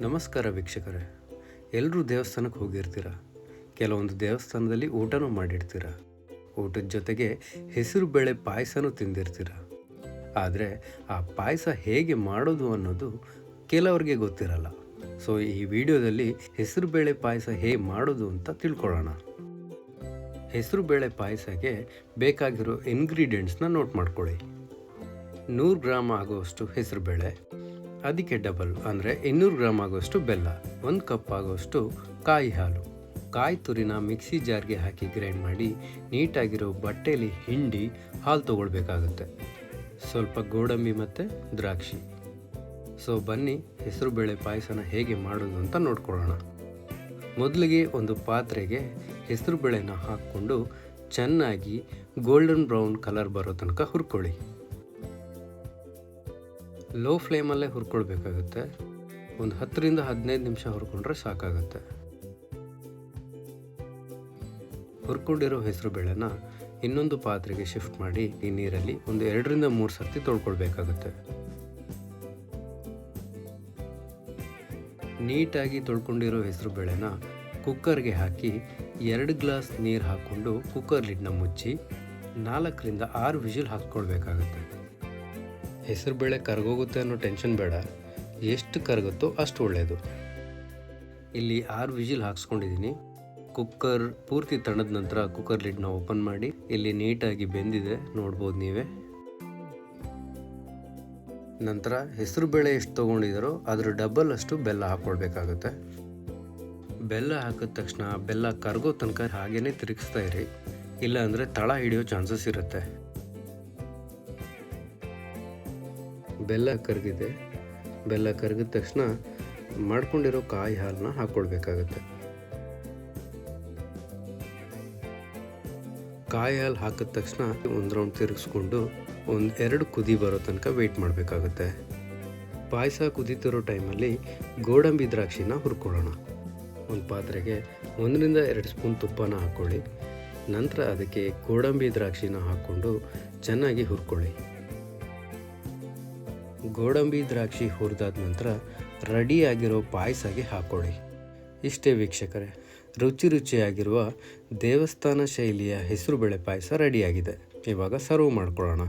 ನಮಸ್ಕಾರ ವೀಕ್ಷಕರೇ, ಎಲ್ಲರೂ ದೇವಸ್ಥಾನಕ್ಕೆ ಹೋಗಿರ್ತೀರ. ಕೆಲವೊಂದು ದೇವಸ್ಥಾನದಲ್ಲಿ ಊಟನೂ ಮಾಡಿರ್ತೀರ. ಊಟದ ಜೊತೆಗೆ ಹೆಸರು ಬೇಳೆ ಪಾಯಸನೂ ತಿಂದಿರ್ತೀರ. ಆದರೆ ಆ ಪಾಯಸ ಹೇಗೆ ಮಾಡೋದು ಅನ್ನೋದು ಕೆಲವರಿಗೆ ಗೊತ್ತಿರಲ್ಲ. ಸೊ ಈ ವಿಡಿಯೋದಲ್ಲಿ ಹೆಸರು ಬೇಳೆ ಪಾಯಸ ಹೇಗೆ ಮಾಡೋದು ಅಂತ ತಿಳ್ಕೊಳ್ಳೋಣ. ಹೆಸರು ಬೇಳೆ ಪಾಯಸಕ್ಕೆ ಬೇಕಾಗಿರೋ ಇಂಗ್ರೀಡಿಯೆಂಟ್ಸ್ನ ನೋಟ್ ಮಾಡ್ಕೊಳ್ಳಿ. 100 ಗ್ರಾಮ್ ಆಗುವಷ್ಟು ಹೆಸರುಬೇಳೆ, ಅದಕ್ಕೆ ಡಬಲ್ ಅಂದರೆ 200 ಗ್ರಾಮ್ ಆಗುವಷ್ಟು ಬೆಲ್ಲ, 1 ಕಪ್ ಆಗುವಷ್ಟು ಕಾಯಿ ಹಾಲು. ಕಾಯಿ ತುರಿನ ಮಿಕ್ಸಿ ಜಾರ್ಗೆ ಹಾಕಿ ಗ್ರೈಂಡ್ ಮಾಡಿ ನೀಟಾಗಿರೋ ಬಟ್ಟೆಯಲ್ಲಿ ಹಿಂಡಿ ಹಾಲು ತೊಗೊಳ್ಬೇಕಾಗುತ್ತೆ. ಸ್ವಲ್ಪ ಗೋಡಂಬಿ ಮತ್ತು ದ್ರಾಕ್ಷಿ. ಸೊ ಬನ್ನಿ ಹೆಸರುಬೇಳೆ ಪಾಯಸನ ಹೇಗೆ ಮಾಡೋದು ಅಂತ ನೋಡ್ಕೊಳ್ಳೋಣ. ಮೊದಲಿಗೆ ಒಂದು ಪಾತ್ರೆಗೆ ಹೆಸರುಬೇಳೆನ ಹಾಕ್ಕೊಂಡು ಚೆನ್ನಾಗಿ ಗೋಲ್ಡನ್ ಬ್ರೌನ್ ಕಲರ್ ಬರೋ ತನಕ ಹುರ್ಕೊಳ್ಳಿ. ಲೋ ಫ್ಲೇಮಲ್ಲೇ ಹುರ್ಕೊಳ್ಬೇಕಾಗುತ್ತೆ. ಒಂದು 10ರಿಂದ 15 ನಿಮಿಷ ಹುರ್ಕೊಂಡ್ರೆ ಸಾಕಾಗುತ್ತೆ. ಹುರ್ಕೊಂಡಿರೋ ಹೆಸರು ಬೇಳೆನ ಇನ್ನೊಂದು ಪಾತ್ರೆಗೆ ಶಿಫ್ಟ್ ಮಾಡಿ ಈ ನೀರಲ್ಲಿ ಒಂದು 2ರಿಂದ 3 ಸರ್ತಿ ತೊಳ್ಕೊಳ್ಬೇಕಾಗುತ್ತೆ. ನೀಟಾಗಿ ತೊಳ್ಕೊಂಡಿರೋ ಹೆಸರು ಬೇಳೆನ ಕುಕ್ಕರ್ಗೆ ಹಾಕಿ 2 ಗ್ಲಾಸ್ ನೀರು ಹಾಕ್ಕೊಂಡು ಕುಕ್ಕರ್ ಲಿಡ್ನ ಮುಚ್ಚಿ 4ರಿಂದ 6 ವಿಷಿಲ್ ಹಾಕ್ಕೊಳ್ಬೇಕಾಗುತ್ತೆ. ಹೆಸರುಬೇಳೆ ಕರಗೋಗುತ್ತೆ ಅನ್ನೋ ಟೆನ್ಷನ್ ಬೇಡ, ಎಷ್ಟು ಕರಗುತ್ತೋ ಅಷ್ಟು ಒಳ್ಳೆಯದು. ಇಲ್ಲಿ 6 ವಿಷಿಲ್ ಹಾಕ್ಸ್ಕೊಂಡಿದ್ದೀನಿ. ಕುಕ್ಕರ್ ಪೂರ್ತಿ ತಣ್ಣದ ನಂತರ ಕುಕ್ಕರ್ ಲಿಡ್ನ ಓಪನ್ ಮಾಡಿ ಇಲ್ಲಿ ನೀಟಾಗಿ ಬೆಂದಿದೆ, ನೋಡ್ಬೋದು ನೀವೇ. ನಂತರ ಹೆಸರುಬೇಳೆ ಎಷ್ಟು ತೊಗೊಂಡಿದ್ದಾರೋ ಅದರ ಡಬಲ್ ಅಷ್ಟು ಬೆಲ್ಲ ಹಾಕ್ಕೊಳ್ಬೇಕಾಗುತ್ತೆ. ಬೆಲ್ಲ ಹಾಕಿದ ತಕ್ಷಣ ಬೆಲ್ಲ ಕರಗೋ ತನಕ ಹಾಗೇ ತಿರುಗಿಸ್ತಾ ಇರಿ, ಇಲ್ಲ ಅಂದರೆ ತಳ ಹಿಡಿಯೋ ಚಾನ್ಸಸ್ ಇರುತ್ತೆ. ಬೆಲ್ಲ ಕರಗಿದೆ. ಬೆಲ್ಲ ಕರಗಿದ ತಕ್ಷಣ ಮಾಡ್ಕೊಂಡಿರೋ ಕಾಯಿ ಹಾಲನ್ನ ಹಾಕ್ಕೊಳ್ಬೇಕಾಗತ್ತೆ. ಕಾಯಿ ಹಾಲು ಹಾಕಿದ ತಕ್ಷಣ ಒಂದು ರೌಂಡ್ ತಿರುಗಿಸ್ಕೊಂಡು 1-2 ಕುದಿ ಬರೋ ತನಕ ವೆಯ್ಟ್ ಮಾಡಬೇಕಾಗುತ್ತೆ. ಪಾಯಸ ಕುದೀತಿರೋ ಟೈಮಲ್ಲಿ ಗೋಡಂಬಿ ದ್ರಾಕ್ಷಿನ ಹುರ್ಕೊಳ್ಳೋಣ. ಒಂದು ಪಾತ್ರೆಗೆ 1ರಿಂದ 2 ಸ್ಪೂನ್ ತುಪ್ಪನ ಹಾಕ್ಕೊಳ್ಳಿ. ನಂತರ ಅದಕ್ಕೆ ಗೋಡಂಬಿ ದ್ರಾಕ್ಷಿನ ಹಾಕ್ಕೊಂಡು ಚೆನ್ನಾಗಿ ಹುರ್ಕೊಳ್ಳಿ. ಗೋಡಂಬಿ ದ್ರಾಕ್ಷಿ ಹುರಿದಾದ ನಂತರ ರೆಡಿಯಾಗಿರೋ ಪಾಯಸಗೆ ಹಾಕ್ಕೊಳ್ಳಿ. ಇಷ್ಟೇ ವೀಕ್ಷಕರೇ, ರುಚಿಯಾಗಿರುವ ದೇವಸ್ಥಾನ ಶೈಲಿಯ ಹೆಸರುಬೇಳೆ ಪಾಯಸ ರೆಡಿಯಾಗಿದೆ. ಇವಾಗ ಸರ್ವ್ ಮಾಡ್ಕೊಳ್ಳೋಣ.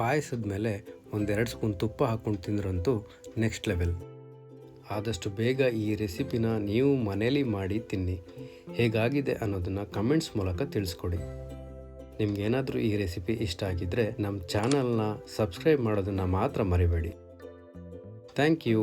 ಪಾಯಸದ ಮೇಲೆ 1-2 ಸ್ಪೂನ್ ತುಪ್ಪ ಹಾಕ್ಕೊಂಡು ತಿಂದ್ರಂತೂ ನೆಕ್ಸ್ಟ್ ಲೆವೆಲ್. ಆದಷ್ಟು ಬೇಗ ಈ ರೆಸಿಪಿನ ನೀವು ಮನೇಲಿ ಮಾಡಿ ತಿನ್ನಿ. ಹೇಗಾಗಿದೆ ಅನ್ನೋದನ್ನು ಕಮೆಂಟ್ಸ್ ಮೂಲಕ ತಿಳಿಸ್ಕೊಡಿ. ನಿಮ್ಗೇನಾದರೂ ಈ ರೆಸಿಪಿ ಇಷ್ಟ ಆಗಿದ್ದರೆ ನಮ್ಮ ಚಾನಲ್ನ ಸಬ್ಸ್ಕ್ರೈಬ್ ಮಾಡೋದನ್ನು ಮಾತ್ರ ಮರಿಬೇಡಿ. Thank you.